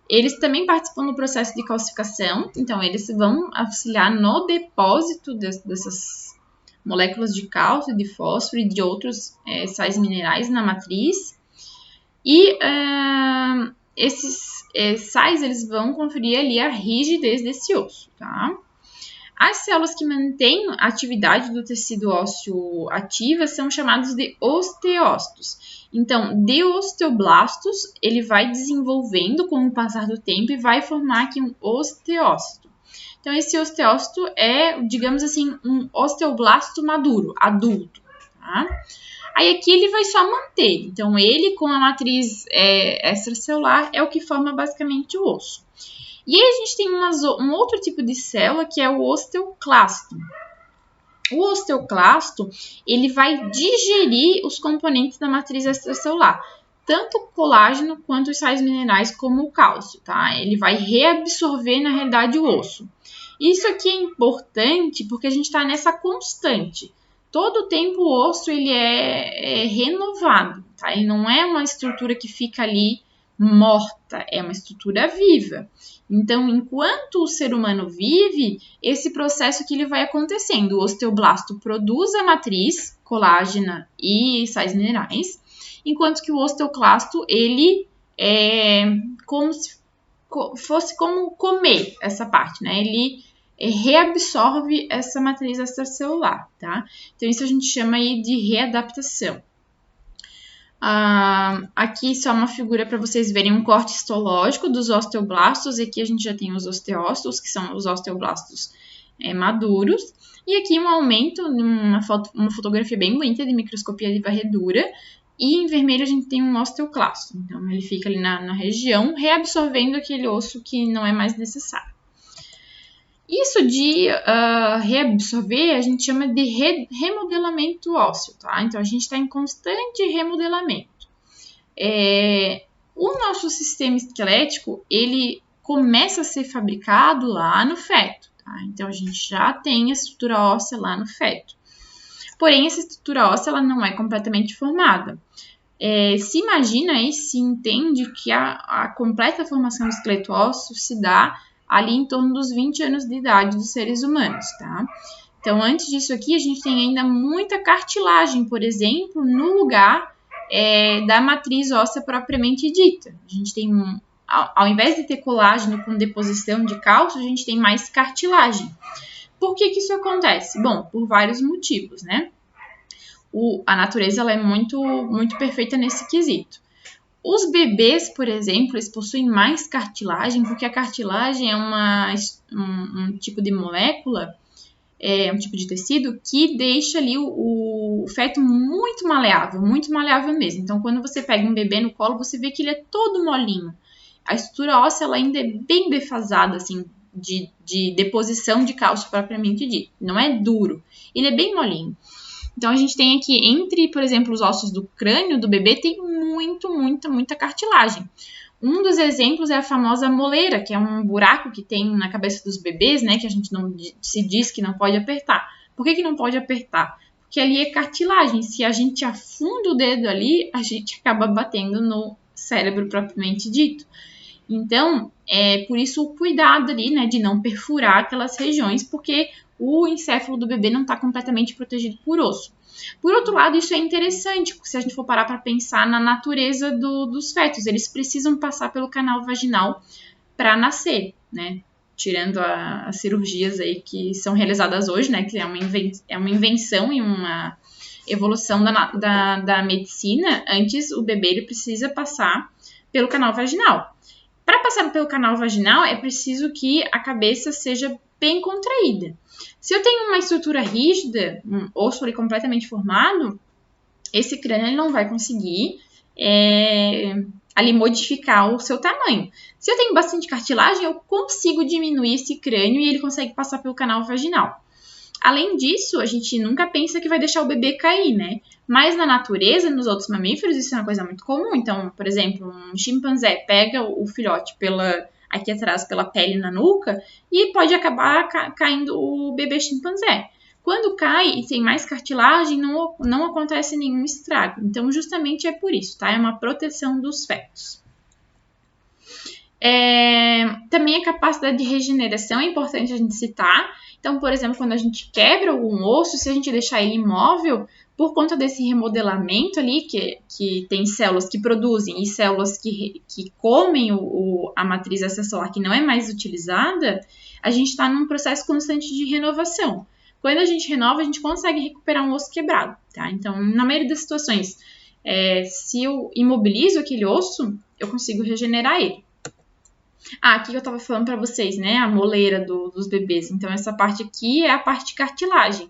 Eles também participam do processo de calcificação, então eles vão auxiliar no depósito dessas moléculas de cálcio, de fósforo e de outros sais minerais na matriz. E esses sais, eles vão conferir ali a rigidez desse osso, tá? As células que mantêm a atividade do tecido ósseo ativa são chamadas de osteócitos. Então, de osteoblastos, ele vai desenvolvendo com o passar do tempo e vai formar aqui um osteócito. Então, esse osteócito é, digamos assim, um osteoblasto maduro, adulto, tá? Aí aqui ele vai só manter. Então, ele com a matriz extracelular é o que forma basicamente o osso. E aí a gente tem um outro tipo de célula que é o osteoclasto. O osteoclasto, ele vai digerir os componentes da matriz extracelular, tanto o colágeno quanto os sais minerais como o cálcio, tá? Ele vai reabsorver, na realidade, o osso. Isso aqui é importante porque a gente está nessa constante. Todo o tempo o osso ele é renovado, tá? Ele não é uma estrutura que fica ali morta, é uma estrutura viva. Então, enquanto o ser humano vive, esse processo que ele vai acontecendo, o osteoblasto produz a matriz, colágena e sais minerais, enquanto que o osteoclasto, ele é como se fosse como comer essa parte, né? Ele reabsorve essa matriz extracelular, tá? Então, isso a gente chama aí de readaptação. Aqui só uma figura para vocês verem um corte histológico dos osteoblastos. Aqui a gente já tem os osteócitos, que são os osteoblastos maduros. E aqui um aumento, uma fotografia bem bonita de microscopia de varredura. E em vermelho a gente tem um osteoclasto. Então ele fica ali na região, reabsorvendo aquele osso que não é mais necessário. Isso de reabsorver a gente chama de remodelamento ósseo, tá? Então, a gente está em constante remodelamento. O nosso sistema esquelético, ele começa a ser fabricado lá no feto, tá? Então, a gente já tem a estrutura óssea lá no feto. Porém, essa estrutura óssea, ela não é completamente formada. Se imagina e se entende que a completa formação do esqueleto ósseo se dá ali em torno dos 20 anos de idade dos seres humanos, tá? Então, antes disso aqui, a gente tem ainda muita cartilagem, por exemplo, no lugar da matriz óssea propriamente dita. A gente tem, ao invés de ter colágeno com deposição de cálcio, a gente tem mais cartilagem. Por que isso acontece? Bom, por vários motivos, né? A natureza ela é muito, muito perfeita nesse quesito. Os bebês, por exemplo, eles possuem mais cartilagem, porque a cartilagem é um tipo de molécula, um tipo de tecido, que deixa ali o feto muito maleável mesmo. Então, quando você pega um bebê no colo, você vê que ele é todo molinho. A estrutura óssea ela ainda é bem defasada, assim, de deposição de cálcio propriamente dito. Não é duro, ele é bem molinho. Então, a gente tem aqui, entre, por exemplo, os ossos do crânio do bebê, tem muita cartilagem. Um dos exemplos é a famosa moleira, que é um buraco que tem na cabeça dos bebês, né, que a gente não se diz que não pode apertar. Por que não pode apertar? Porque ali é cartilagem. Se a gente afunda o dedo ali, a gente acaba batendo no cérebro propriamente dito. Então, por isso o cuidado ali, né, de não perfurar aquelas regiões, porque o encéfalo do bebê não está completamente protegido por osso. Por outro lado, isso é interessante, se a gente for parar para pensar na natureza dos fetos. Eles precisam passar pelo canal vaginal para nascer, né? Tirando as cirurgias aí que são realizadas hoje, né? Que é uma invenção e uma evolução da medicina. Antes, o bebê ele precisa passar pelo canal vaginal. Para passar pelo canal vaginal, é preciso que a cabeça seja bem contraída. Se eu tenho uma estrutura rígida, um osso ali completamente formado, esse crânio ele não vai conseguir ali modificar o seu tamanho. Se eu tenho bastante cartilagem, eu consigo diminuir esse crânio e ele consegue passar pelo canal vaginal. Além disso, a gente nunca pensa que vai deixar o bebê cair, né? Mas na natureza, nos outros mamíferos, isso é uma coisa muito comum. Então, por exemplo, um chimpanzé pega o filhote aqui atrás pela pele na nuca e pode acabar caindo o bebê chimpanzé. Quando cai e tem mais cartilagem, não acontece nenhum estrago. Então, justamente é por isso, tá? É uma proteção dos fetos. Também a capacidade de regeneração é importante a gente citar. Então, por exemplo, quando a gente quebra algum osso, se a gente deixar ele imóvel, por conta desse remodelamento ali, que tem células que produzem e células que comem a matriz acessolar que não é mais utilizada, a gente está num processo constante de renovação. Quando a gente renova, a gente consegue recuperar um osso quebrado, tá? Então, na maioria das situações, se eu imobilizo aquele osso, eu consigo regenerar ele. Aqui que eu estava falando para vocês, né? A moleira dos bebês. Então, essa parte aqui é a parte de cartilagem.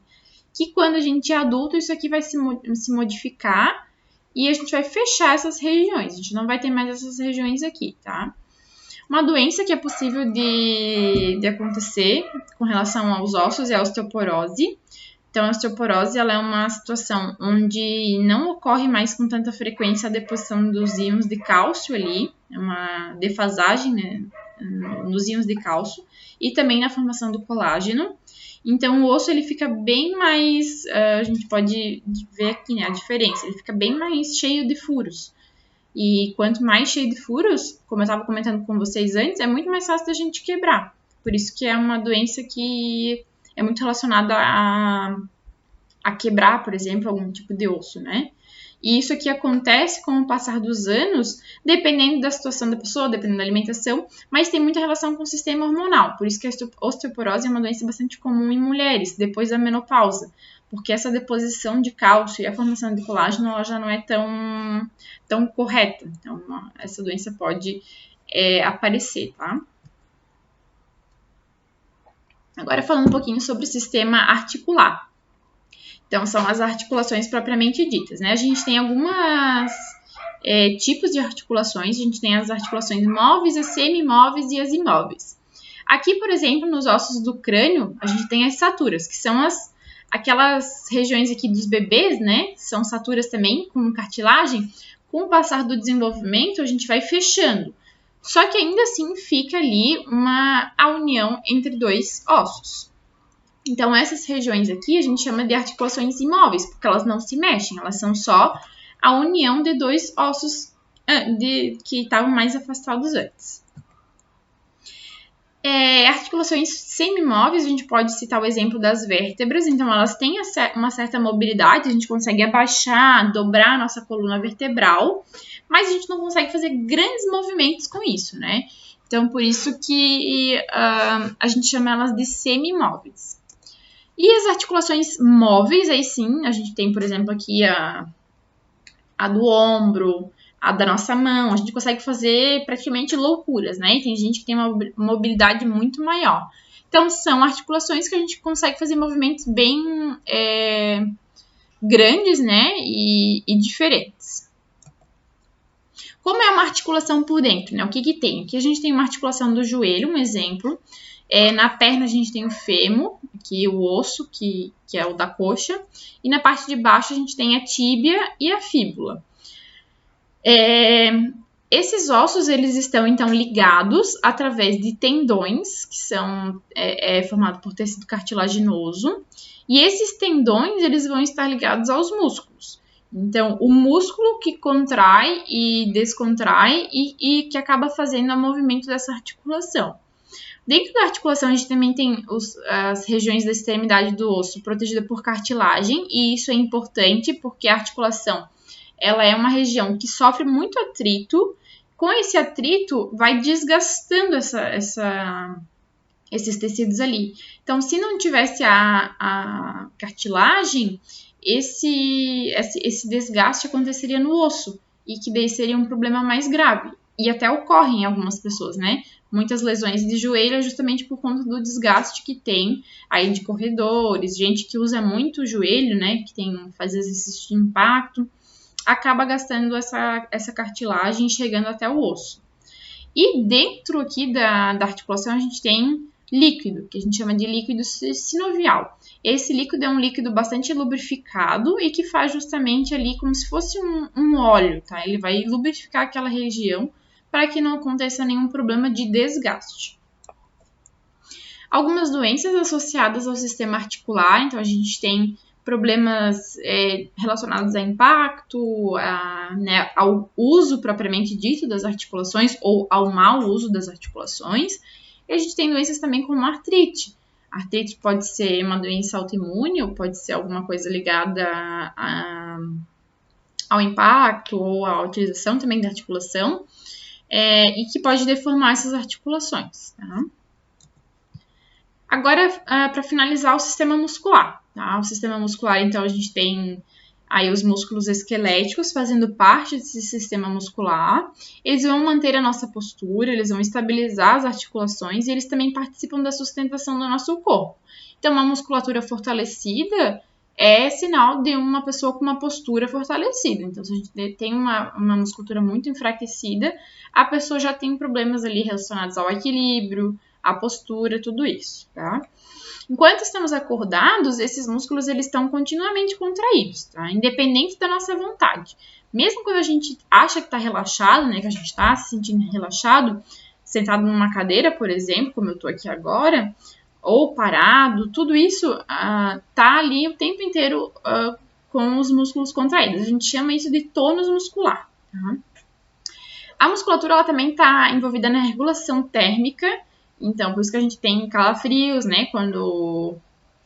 Que quando a gente é adulto, isso aqui vai se modificar e a gente vai fechar essas regiões. A gente não vai ter mais essas regiões aqui, tá? Uma doença que é possível de acontecer com relação aos ossos é a osteoporose. Então, a osteoporose ela é uma situação onde não ocorre mais com tanta frequência a deposição dos íons de cálcio ali, é uma defasagem, né, nos íons de cálcio e também na formação do colágeno. Então, o osso ele fica bem mais, a gente pode ver aqui, né, a diferença, ele fica bem mais cheio de furos. E quanto mais cheio de furos, como eu estava comentando com vocês antes, é muito mais fácil da gente quebrar. Por isso que é uma doença que é muito relacionada a quebrar, por exemplo, algum tipo de osso, né? E isso aqui acontece com o passar dos anos, dependendo da situação da pessoa, dependendo da alimentação, mas tem muita relação com o sistema hormonal. Por isso que a osteoporose é uma doença bastante comum em mulheres, depois da menopausa. Porque essa deposição de cálcio e a formação de colágeno ela já não é tão correta. Então, essa doença pode aparecer, tá? Agora, falando um pouquinho sobre o sistema articular. Então, são as articulações propriamente ditas, né? A gente tem algumas tipos de articulações. A gente tem as articulações móveis, as semimóveis e as imóveis. Aqui, por exemplo, nos ossos do crânio, a gente tem as saturas, que são aquelas regiões aqui dos bebês, né? São saturas também, com cartilagem. Com o passar do desenvolvimento, a gente vai fechando. Só que ainda assim fica ali a união entre dois ossos. Então, essas regiões aqui a gente chama de articulações imóveis, porque elas não se mexem, elas são só a união de dois ossos que estavam mais afastados antes. Articulações semimóveis, a gente pode citar o exemplo das vértebras, então elas têm uma certa mobilidade, a gente consegue abaixar, dobrar a nossa coluna vertebral, mas a gente não consegue fazer grandes movimentos com isso, né? Então, por isso que a gente chama elas de semimóveis. E as articulações móveis, aí sim, a gente tem, por exemplo, aqui a do ombro, a da nossa mão, a gente consegue fazer praticamente loucuras, né? E tem gente que tem uma mobilidade muito maior. Então, são articulações que a gente consegue fazer movimentos bem grandes, né? E diferentes. Como é uma articulação por dentro, né? O que tem? Aqui a gente tem uma articulação do joelho, um exemplo. Na perna a gente tem o fêmur, aqui o osso, que é o da coxa. E na parte de baixo a gente tem a tíbia e a fíbula. Esses ossos, eles estão, então, ligados através de tendões, que são formados por tecido cartilaginoso. E esses tendões, eles vão estar ligados aos músculos. Então, o músculo que contrai e descontrai e que acaba fazendo o movimento dessa articulação. Dentro da articulação, a gente também tem as regiões da extremidade do osso protegida por cartilagem, e isso é importante porque a articulação ela é uma região que sofre muito atrito. Com esse atrito, vai desgastando esses tecidos ali. Então, se não tivesse a cartilagem, esse desgaste aconteceria no osso, e que daí seria um problema mais grave. E até ocorre em algumas pessoas, né? Muitas lesões de joelho é justamente por conta do desgaste que tem aí de corredores, gente que usa muito o joelho, né? Que faz exercício de impacto, acaba gastando essa cartilagem chegando até o osso. E dentro aqui da articulação a gente tem líquido, que a gente chama de líquido sinovial. Esse líquido é um líquido bastante lubrificado e que faz justamente ali como se fosse um óleo, tá? Ele vai lubrificar aquela região para que não aconteça nenhum problema de desgaste. Algumas doenças associadas ao sistema articular, então a gente tem problemas relacionados a impacto, ao uso propriamente dito das articulações ou ao mau uso das articulações. E a gente tem doenças também como artrite. A artrite pode ser uma doença autoimune ou pode ser alguma coisa ligada ao impacto ou à utilização também da articulação, e que pode deformar essas articulações, tá? Agora, para finalizar, o sistema muscular. Tá? O sistema muscular, então, a gente tem aí os músculos esqueléticos fazendo parte desse sistema muscular. Eles vão manter a nossa postura, eles vão estabilizar as articulações e eles também participam da sustentação do nosso corpo. Então, uma musculatura fortalecida é sinal de uma pessoa com uma postura fortalecida. Então, se a gente tem uma musculatura muito enfraquecida, a pessoa já tem problemas ali relacionados ao equilíbrio, a postura, tudo isso, tá? Enquanto estamos acordados, esses músculos eles estão continuamente contraídos, tá? Independente da nossa vontade. Mesmo quando a gente acha que está relaxado, né, que a gente está se sentindo relaxado, sentado numa cadeira, por exemplo, como eu estou aqui agora, ou parado, tudo isso tá ali o tempo inteiro com os músculos contraídos. A gente chama isso de tônus muscular, tá? A musculatura ela também está envolvida na regulação térmica. Então, por isso que a gente tem calafrios, né? Quando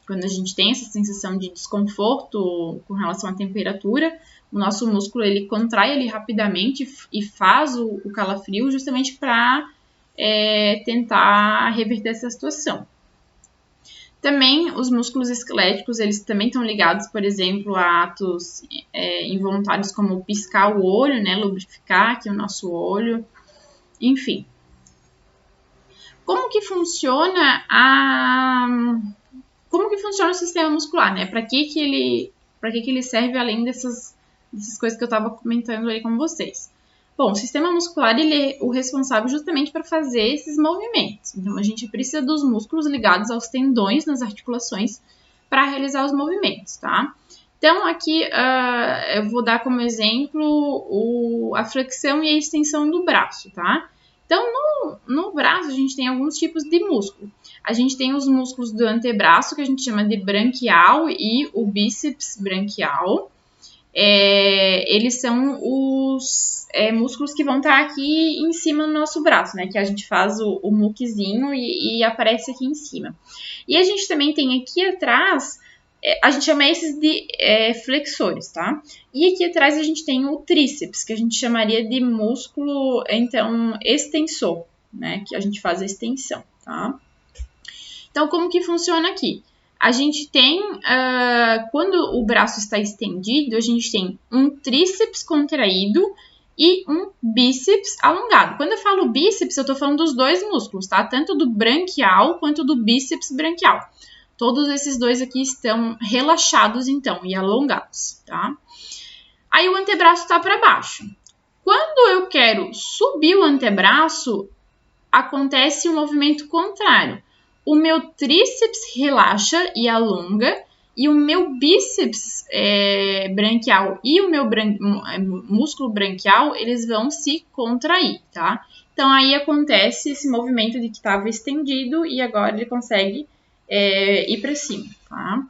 a gente tem essa sensação de desconforto com relação à temperatura, o nosso músculo ele contrai ali rapidamente e faz o calafrio justamente para tentar reverter essa situação. Também os músculos esqueléticos, eles também estão ligados, por exemplo, a atos involuntários como piscar o olho, né? Lubrificar aqui o nosso olho, enfim. Como que funciona o sistema muscular, né? Para que ele serve além dessas coisas que eu estava comentando aí com vocês? Bom, o sistema muscular ele é o responsável justamente para fazer esses movimentos. Então, a gente precisa dos músculos ligados aos tendões nas articulações para realizar os movimentos, tá? Então, aqui eu vou dar como exemplo a flexão e a extensão do braço, tá? Então, no braço, a gente tem alguns tipos de músculo. A gente tem os músculos do antebraço, que a gente chama de branquial, e o bíceps branquial. Eles são os músculos que vão estar aqui em cima do nosso braço, né? Que a gente faz o muquezinho e aparece aqui em cima. E a gente também tem aqui atrás, a gente chama esses de flexores, tá? E aqui atrás a gente tem o tríceps, que a gente chamaria de músculo, então, extensor, né? Que a gente faz a extensão, tá? Então, como que funciona aqui? A gente tem, quando o braço está estendido, a gente tem um tríceps contraído e um bíceps alongado. Quando eu falo bíceps, eu estou falando dos dois músculos, tá? Tanto do branquial quanto do bíceps branquial. Todos esses dois aqui estão relaxados, então, e alongados, tá? Aí o antebraço está para baixo. Quando eu quero subir o antebraço, acontece um movimento contrário. O meu tríceps relaxa e alonga, e o meu bíceps branquial e o meu músculo branquial, eles vão se contrair, tá? Então, aí acontece esse movimento de que estava estendido e agora ele consegue ir para cima, tá?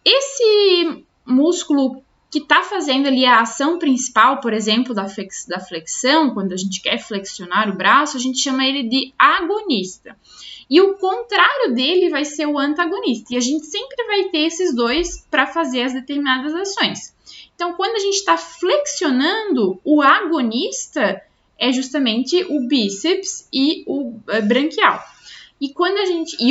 Esse músculo que está fazendo ali a ação principal, por exemplo, da flexão, quando a gente quer flexionar o braço, a gente chama ele de agonista. E o contrário dele vai ser o antagonista. E a gente sempre vai ter esses dois para fazer as determinadas ações. Então, quando a gente está flexionando, o agonista é justamente o bíceps e o braquial. E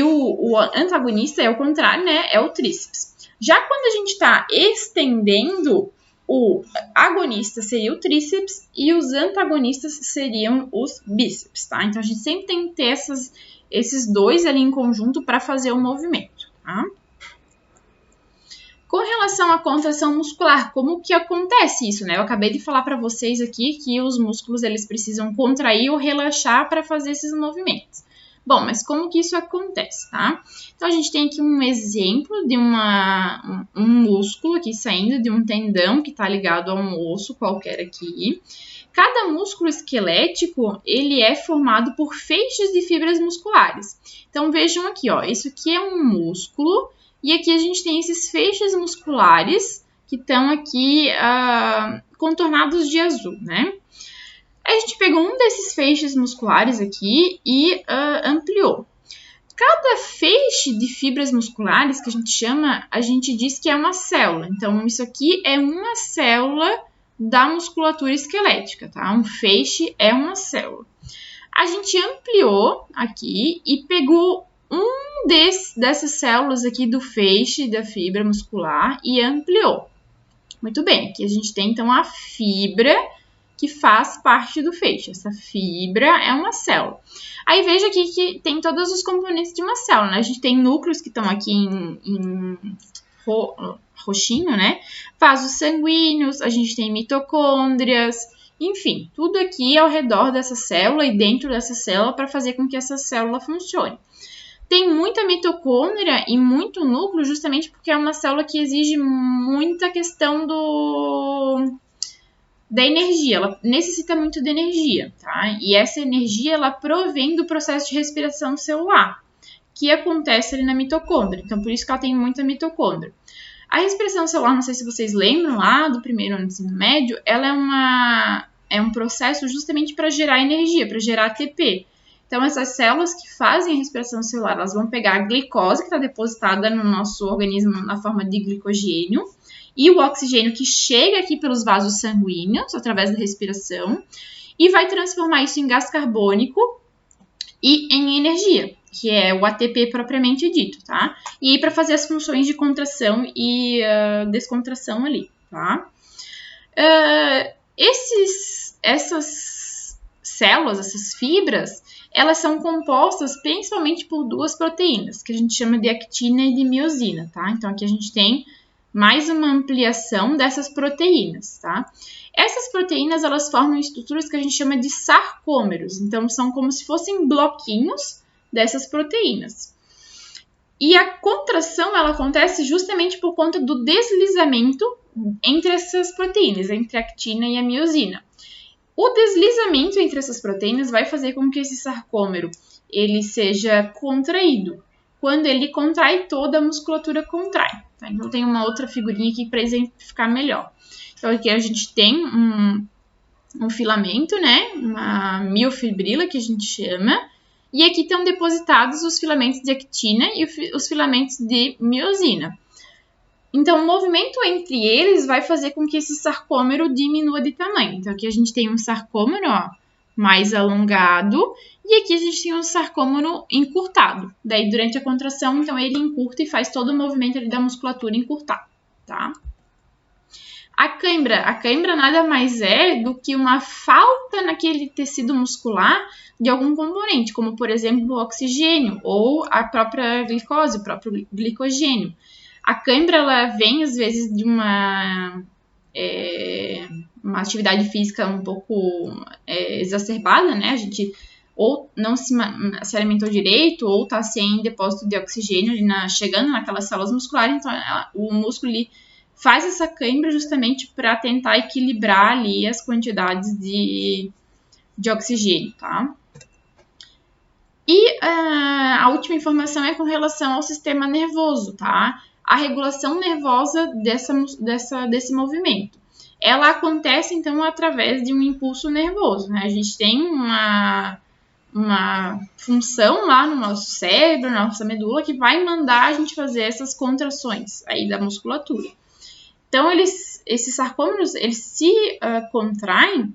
o antagonista é o contrário, né? É o tríceps. Já quando a gente está estendendo, o agonista seria o tríceps e os antagonistas seriam os bíceps, tá? Então, a gente sempre tem que ter esses dois ali em conjunto para fazer o movimento, tá? Com relação à contração muscular, como que acontece isso, né? Eu acabei de falar para vocês aqui que os músculos eles precisam contrair ou relaxar para fazer esses movimentos. Bom, mas como que isso acontece, tá? Então, a gente tem aqui um exemplo de um músculo aqui saindo de um tendão que está ligado a um osso qualquer aqui. Cada músculo esquelético, ele é formado por feixes de fibras musculares. Então, vejam aqui, ó, isso aqui é um músculo e aqui a gente tem esses feixes musculares que estão aqui contornados de azul, né? A gente pegou um desses feixes musculares aqui e ampliou. Cada feixe de fibras musculares que a gente chama, a gente diz que é uma célula. Então, isso aqui é uma célula da musculatura esquelética, tá? Um feixe é uma célula. A gente ampliou aqui e pegou dessas células aqui do feixe da fibra muscular e ampliou. Muito bem, aqui a gente tem então a fibra que faz parte do feixe. Essa fibra é uma célula. Aí veja aqui que tem todos os componentes de uma célula, né? A gente tem núcleos que estão aqui em roxinho, né? Vasos sanguíneos, a gente tem mitocôndrias, enfim, tudo aqui ao redor dessa célula e dentro dessa célula para fazer com que essa célula funcione. Tem muita mitocôndria e muito núcleo justamente porque é uma célula que exige muita questão da energia, ela necessita muito de energia, tá? E essa energia, ela provém do processo de respiração celular, que acontece ali na mitocôndria, então por isso que ela tem muita mitocôndria. A respiração celular, não sei se vocês lembram lá do primeiro ano do ensino médio, ela é um processo justamente para gerar energia, para gerar ATP. Então, essas células que fazem a respiração celular, elas vão pegar a glicose que está depositada no nosso organismo na forma de glicogênio e o oxigênio que chega aqui pelos vasos sanguíneos, através da respiração, e vai transformar isso em gás carbônico e em energia, que é o ATP propriamente dito, tá? E para fazer as funções de contração e descontração ali, tá? Essas células, essas fibras, elas são compostas principalmente por duas proteínas, que a gente chama de actina e de miosina, tá? Então, aqui a gente tem mais uma ampliação dessas proteínas, tá? Essas proteínas, elas formam estruturas que a gente chama de sarcômeros. Então, são como se fossem bloquinhos dessas proteínas. E a contração, ela acontece justamente por conta do deslizamento entre essas proteínas, entre a actina e a miosina. O deslizamento entre essas proteínas vai fazer com que esse sarcômero ele seja contraído. Quando ele contrai, toda a musculatura contrai. Tá? Então, tem uma outra figurinha aqui para exemplificar melhor. Então, aqui a gente tem um filamento, né? Uma miofibrila, que a gente chama. E aqui estão depositados os filamentos de actina e os filamentos de miosina. Então, o movimento entre eles vai fazer com que esse sarcômero diminua de tamanho. Então, aqui a gente tem um sarcômero mais alongado e aqui a gente tem um sarcômero encurtado. Daí, durante a contração, então, ele encurta e faz todo o movimento ali da musculatura encurtar, tá? A cãibra nada mais é do que uma falta naquele tecido muscular de algum componente, como, por exemplo, o oxigênio ou a própria glicose, o próprio glicogênio. A cãibra, ela vem, às vezes, de uma atividade física um pouco exacerbada, né? A gente ou não se alimentou direito, ou está sem depósito de oxigênio ali chegando naquelas células musculares. Então, o músculo ali faz essa cãibra justamente para tentar equilibrar ali as quantidades de oxigênio, tá? E a última informação é com relação ao sistema nervoso, tá? a regulação nervosa desse movimento. Ela acontece, então, através de um impulso nervoso, né? A gente tem uma função lá no nosso cérebro, na nossa medula, que vai mandar a gente fazer essas contrações aí da musculatura. Então, esses sarcômeros, eles se contraem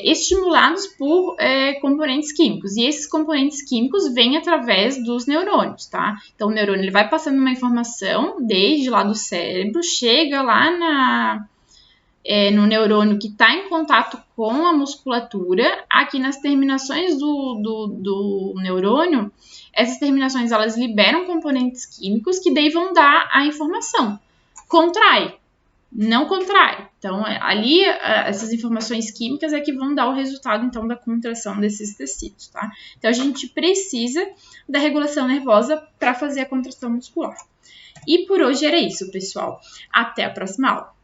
estimulados por componentes químicos. E esses componentes químicos vêm através dos neurônios, tá? Então, o neurônio ele vai passando uma informação desde lá do cérebro, chega lá no neurônio que está em contato com a musculatura. Aqui nas terminações do neurônio, essas terminações elas liberam componentes químicos que daí vão dar a informação. Contrai, não contrai. Então, ali, essas informações químicas é que vão dar o resultado, então, da contração desses tecidos, tá? Então, a gente precisa da regulação nervosa para fazer a contração muscular. E por hoje era isso, pessoal. Até a próxima aula.